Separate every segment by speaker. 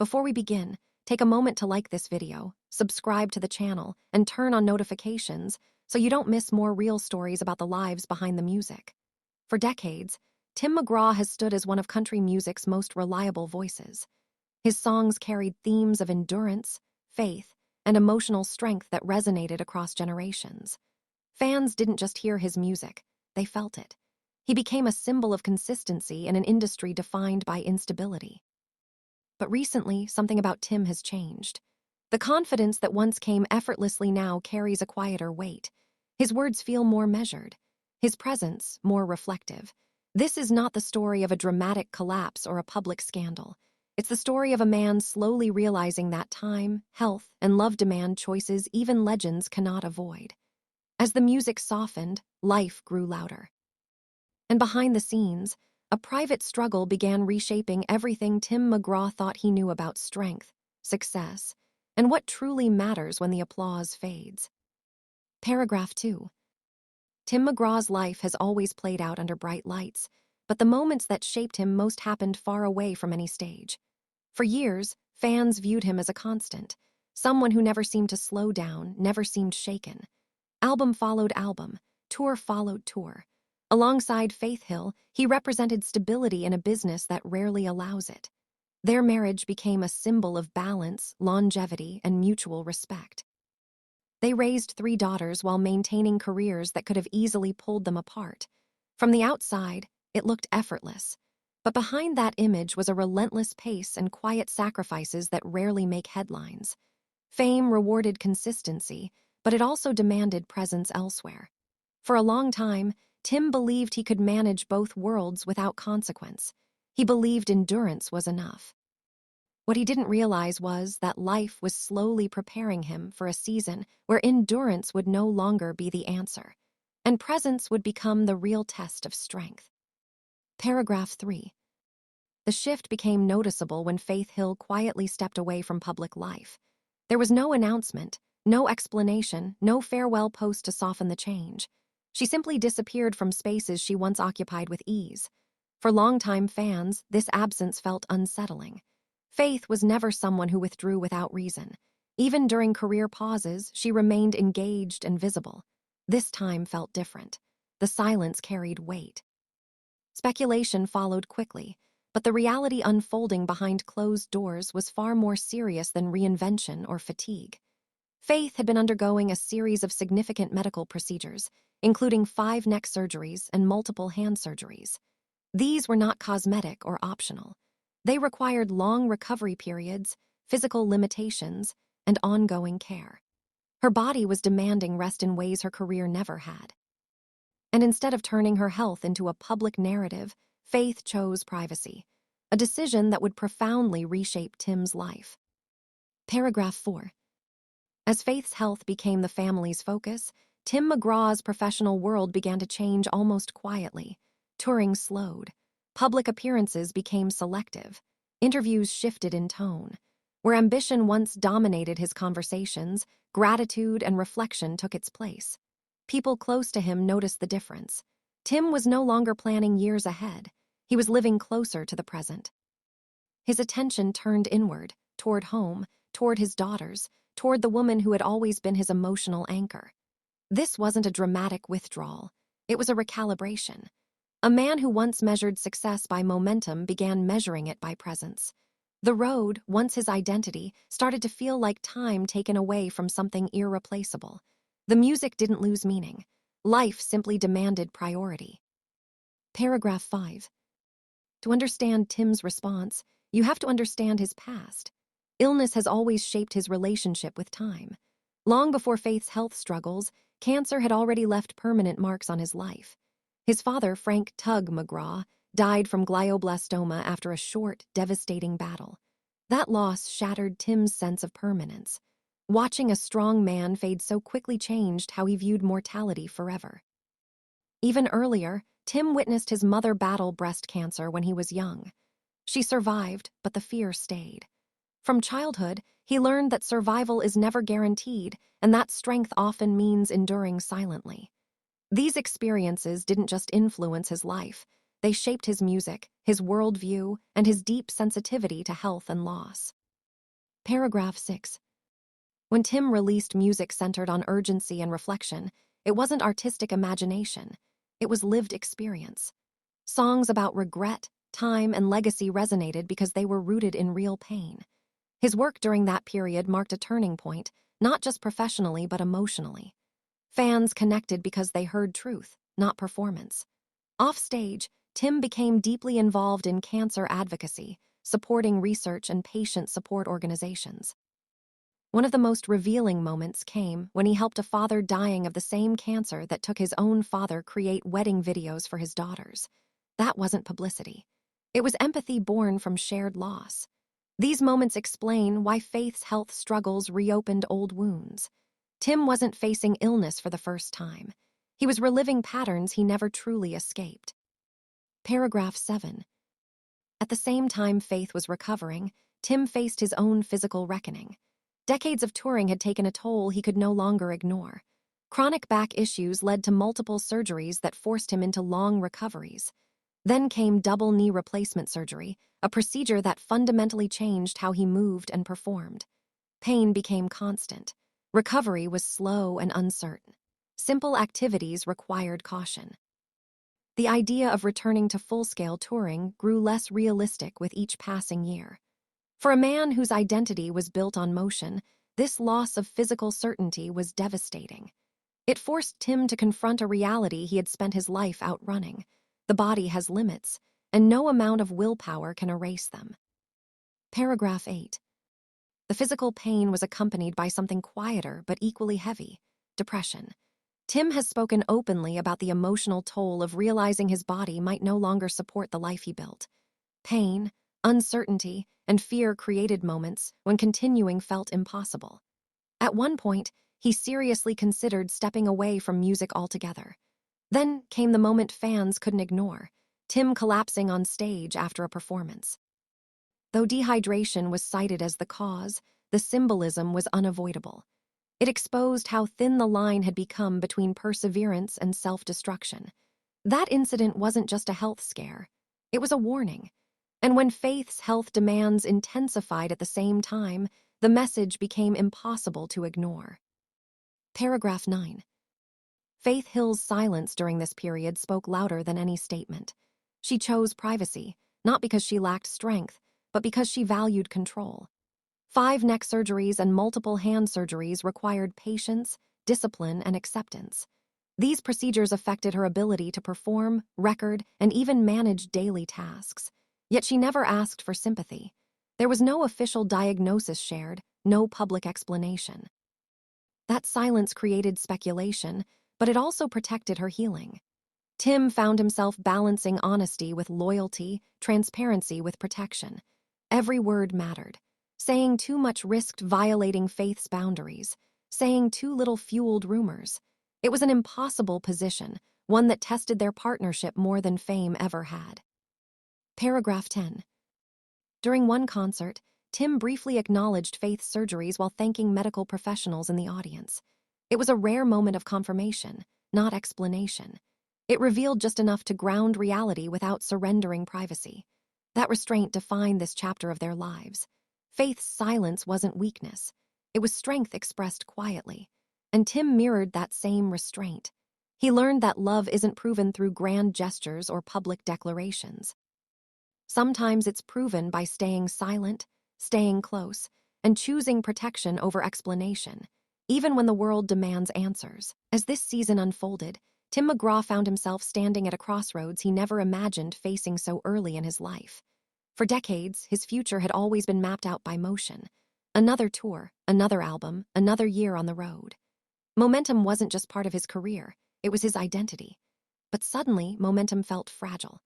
Speaker 1: Before we begin, take a moment to like this video, subscribe to the channel, and turn on notifications so you don't miss more real stories about the lives behind the music. For decades, Tim McGraw has stood as one of country music's most reliable voices. His songs carried themes of endurance, faith, and emotional strength that resonated across generations. Fans didn't just hear his music, they felt it. He became a symbol of consistency in an industry defined by instability. But recently, something about Tim has changed. The confidence that once came effortlessly now carries a quieter weight. His words feel more measured, his presence more reflective. This is not the story of a dramatic collapse or a public scandal. It's the story of a man slowly realizing that time, health, and love demand choices even legends cannot avoid. As the music softened, life grew louder. And behind the scenes, a private struggle began reshaping everything Tim McGraw thought he knew about strength, success, and what truly matters when the applause fades. Paragraph 2. Tim McGraw's life has always played out under bright lights, but the moments that shaped him most happened far away from any stage. For years, fans viewed him as a constant, someone who never seemed to slow down, never seemed shaken. Album followed album, tour followed tour. Alongside Faith Hill, he represented stability in a business that rarely allows it. Their marriage became a symbol of balance, longevity, and mutual respect. They raised 3 daughters while maintaining careers that could have easily pulled them apart. From the outside, it looked effortless. But behind that image was a relentless pace and quiet sacrifices that rarely make headlines. Fame rewarded consistency, but it also demanded presence elsewhere. For a long time, Tim believed he could manage both worlds without consequence. He believed endurance was enough. What he didn't realize was that life was slowly preparing him for a season where endurance would no longer be the answer, and presence would become the real test of strength. Paragraph 3. The shift became noticeable when Faith Hill quietly stepped away from public life. There was no announcement, no explanation, no farewell post to soften the change. She simply disappeared from spaces she once occupied with ease. For longtime fans, this absence felt unsettling. Faith was never someone who withdrew without reason. Even during career pauses, she remained engaged and visible. This time felt different. The silence carried weight. Speculation followed quickly, but the reality unfolding behind closed doors was far more serious than reinvention or fatigue. Faith had been undergoing a series of significant medical procedures, including 5 neck surgeries and multiple hand surgeries. These were not cosmetic or optional. They required long recovery periods, physical limitations, and ongoing care. Her body was demanding rest in ways her career never had. And instead of turning her health into a public narrative, Faith chose privacy, a decision that would profoundly reshape Tim's life. Paragraph 4. As Faith's health became the family's focus, Tim McGraw's professional world began to change almost quietly. Touring slowed. Public appearances became selective. Interviews shifted in tone. Where ambition once dominated his conversations, gratitude and reflection took its place. People close to him noticed the difference. Tim was no longer planning years ahead. He was living closer to the present. His attention turned inward, toward home, toward his daughters, toward the woman who had always been his emotional anchor. This wasn't a dramatic withdrawal. It was a recalibration. A man who once measured success by momentum began measuring it by presence. The road, once his identity, started to feel like time taken away from something irreplaceable. The music didn't lose meaning. Life simply demanded priority. Paragraph 5. To understand Tim's response, you have to understand his past. Illness has always shaped his relationship with time. Long before Faith's health struggles, cancer had already left permanent marks on his life. His father, Frank "Tug" McGraw, died from glioblastoma after a short, devastating battle. That loss shattered Tim's sense of permanence. Watching a strong man fade so quickly changed how he viewed mortality forever. Even earlier, Tim witnessed his mother battle breast cancer when he was young. She survived, but the fear stayed. From childhood, he learned that survival is never guaranteed, and that strength often means enduring silently. These experiences didn't just influence his life, they shaped his music, his worldview, and his deep sensitivity to health and loss. Paragraph 6. When Tim released music centered on urgency and reflection, it wasn't artistic imagination, it was lived experience. Songs about regret, time, and legacy resonated because they were rooted in real pain. His work during that period marked a turning point, not just professionally but emotionally. Fans connected because they heard truth, not performance. Offstage, Tim became deeply involved in cancer advocacy, supporting research and patient support organizations. One of the most revealing moments came when he helped a father dying of the same cancer that took his own father create wedding videos for his daughters. That wasn't publicity. It was empathy born from shared loss. These moments explain why Faith's health struggles reopened old wounds. Tim wasn't facing illness for the first time. He was reliving patterns he never truly escaped. Paragraph 7. At the same time Faith was recovering, Tim faced his own physical reckoning. Decades of touring had taken a toll he could no longer ignore. Chronic back issues led to multiple surgeries that forced him into long recoveries. Then came double knee replacement surgery, a procedure that fundamentally changed how he moved and performed. Pain became constant. Recovery was slow and uncertain. Simple activities required caution. The idea of returning to full-scale touring grew less realistic with each passing year. For a man whose identity was built on motion, this loss of physical certainty was devastating. It forced Tim to confront a reality he had spent his life outrunning. The body has limits, and no amount of willpower can erase them. Paragraph 8. The physical pain was accompanied by something quieter but equally heavy: depression. Tim has spoken openly about the emotional toll of realizing his body might no longer support the life he built. Pain, uncertainty, and fear created moments when continuing felt impossible. At one point, he seriously considered stepping away from music altogether. Then came the moment fans couldn't ignore: Tim collapsing on stage after a performance. Though dehydration was cited as the cause, the symbolism was unavoidable. It exposed how thin the line had become between perseverance and self-destruction. That incident wasn't just a health scare. It was a warning. And when Faith's health demands intensified at the same time, the message became impossible to ignore. Paragraph 9. Faith Hill's silence during this period spoke louder than any statement. She chose privacy, not because she lacked strength, but because she valued control. 5 neck surgeries and multiple hand surgeries required patience, discipline, and acceptance. These procedures affected her ability to perform, record, and even manage daily tasks. Yet she never asked for sympathy. There was no official diagnosis shared, no public explanation. That silence created speculation, but it also protected her healing. Tim found himself balancing honesty with loyalty, transparency with protection. Every word mattered. Saying too much risked violating Faith's boundaries. Saying too little fueled rumors. It was an impossible position, one that tested their partnership more than fame ever had. Paragraph 10. During one concert, Tim briefly acknowledged Faith's surgeries while thanking medical professionals in the audience. It was a rare moment of confirmation, not explanation. It revealed just enough to ground reality without surrendering privacy. That restraint defined this chapter of their lives. Faith's silence wasn't weakness. It was strength expressed quietly. And Tim mirrored that same restraint. He learned that love isn't proven through grand gestures or public declarations. Sometimes it's proven by staying silent, staying close, and choosing protection over explanation, even when the world demands answers. As this season unfolded, Tim McGraw found himself standing at a crossroads he never imagined facing so early in his life. For decades, his future had always been mapped out by motion. Another tour, another album, another year on the road. Momentum wasn't just part of his career, it was his identity. But suddenly, momentum felt fragile.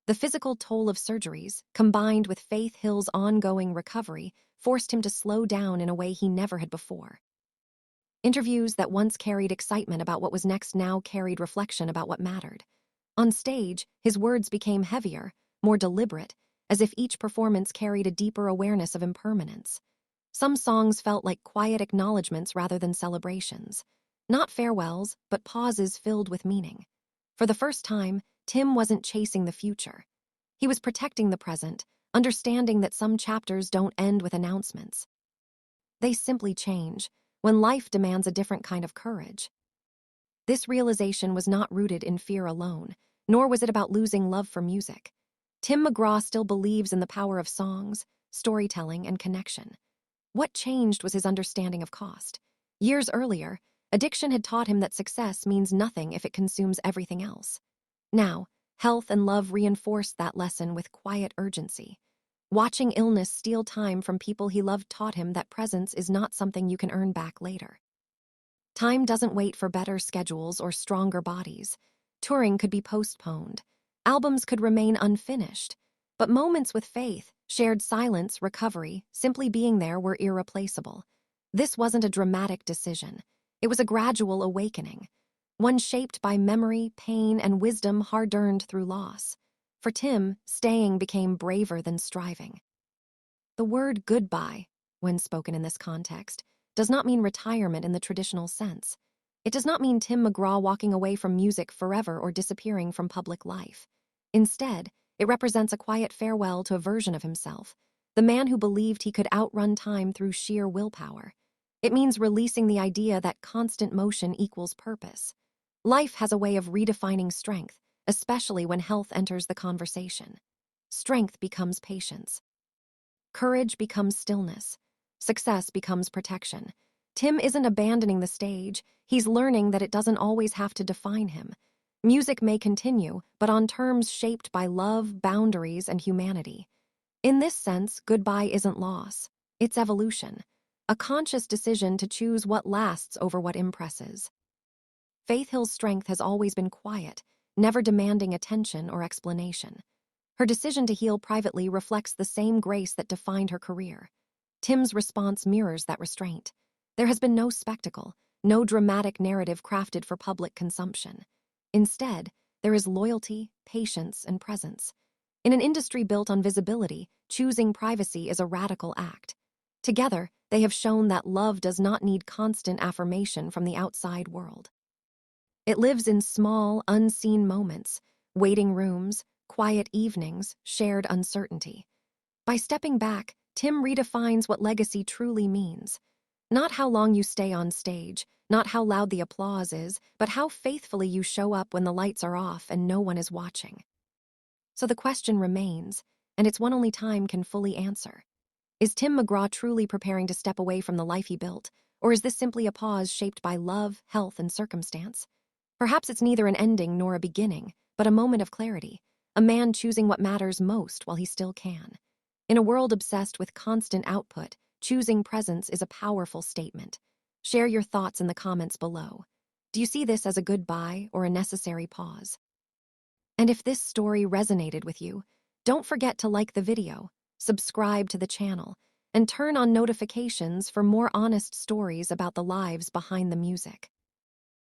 Speaker 1: The physical toll of surgeries, combined with Faith Hill's ongoing recovery, forced him to slow down in a way he never had before. Interviews that once carried excitement about what was next now carried reflection about what mattered. On stage, his words became heavier, more deliberate, as if each performance carried a deeper awareness of impermanence. Some songs felt like quiet acknowledgments rather than celebrations. Not farewells, but pauses filled with meaning. For the first time, Tim wasn't chasing the future. He was protecting the present, understanding that some chapters don't end with announcements. They simply change when life demands a different kind of courage. This realization was not rooted in fear alone, nor was it about losing love for music. Tim McGraw still believes in the power of songs, storytelling, and connection. What changed was his understanding of cost. Years earlier, addiction had taught him that success means nothing if it consumes everything else. Now, health and love reinforced that lesson with quiet urgency. Watching illness steal time from people he loved taught him that presence is not something you can earn back later. Time doesn't wait for better schedules or stronger bodies. Touring could be postponed. Albums could remain unfinished. But moments with faith, shared silence, recovery, simply being there were irreplaceable. This wasn't a dramatic decision. It was a gradual awakening, one shaped by memory, pain, and wisdom hard-earned through loss. For Tim, staying became braver than striving. The word goodbye, when spoken in this context, does not mean retirement in the traditional sense. It does not mean Tim McGraw walking away from music forever or disappearing from public life. Instead, it represents a quiet farewell to a version of himself, the man who believed he could outrun time through sheer willpower. It means releasing the idea that constant motion equals purpose. Life has a way of redefining strength, especially when health enters the conversation. Strength becomes patience. Courage becomes stillness. Success becomes protection. Tim isn't abandoning the stage, he's learning that it doesn't always have to define him. Music may continue, but on terms shaped by love, boundaries, and humanity. In this sense, goodbye isn't loss. It's evolution. A conscious decision to choose what lasts over what impresses. Faith Hill's strength has always been quiet, never demanding attention or explanation. Her decision to heal privately reflects the same grace that defined her career. Tim's response mirrors that restraint. There has been no spectacle, no dramatic narrative crafted for public consumption. Instead, there is loyalty, patience, and presence. In an industry built on visibility, choosing privacy is a radical act. Together, they have shown that love does not need constant affirmation from the outside world. It lives in small, unseen moments, waiting rooms, quiet evenings, shared uncertainty. By stepping back, Tim redefines what legacy truly means. Not how long you stay on stage, not how loud the applause is, but how faithfully you show up when the lights are off and no one is watching. So the question remains, and it's one only time can fully answer. Is Tim McGraw truly preparing to step away from the life he built, or is this simply a pause shaped by love, health, and circumstance? Perhaps it's neither an ending nor a beginning, but a moment of clarity, a man choosing what matters most while he still can. In a world obsessed with constant output, choosing presence is a powerful statement. Share your thoughts in the comments below. Do you see this as a goodbye or a necessary pause? And if this story resonated with you, don't forget to like the video, subscribe to the channel, and turn on notifications for more honest stories about the lives behind the music.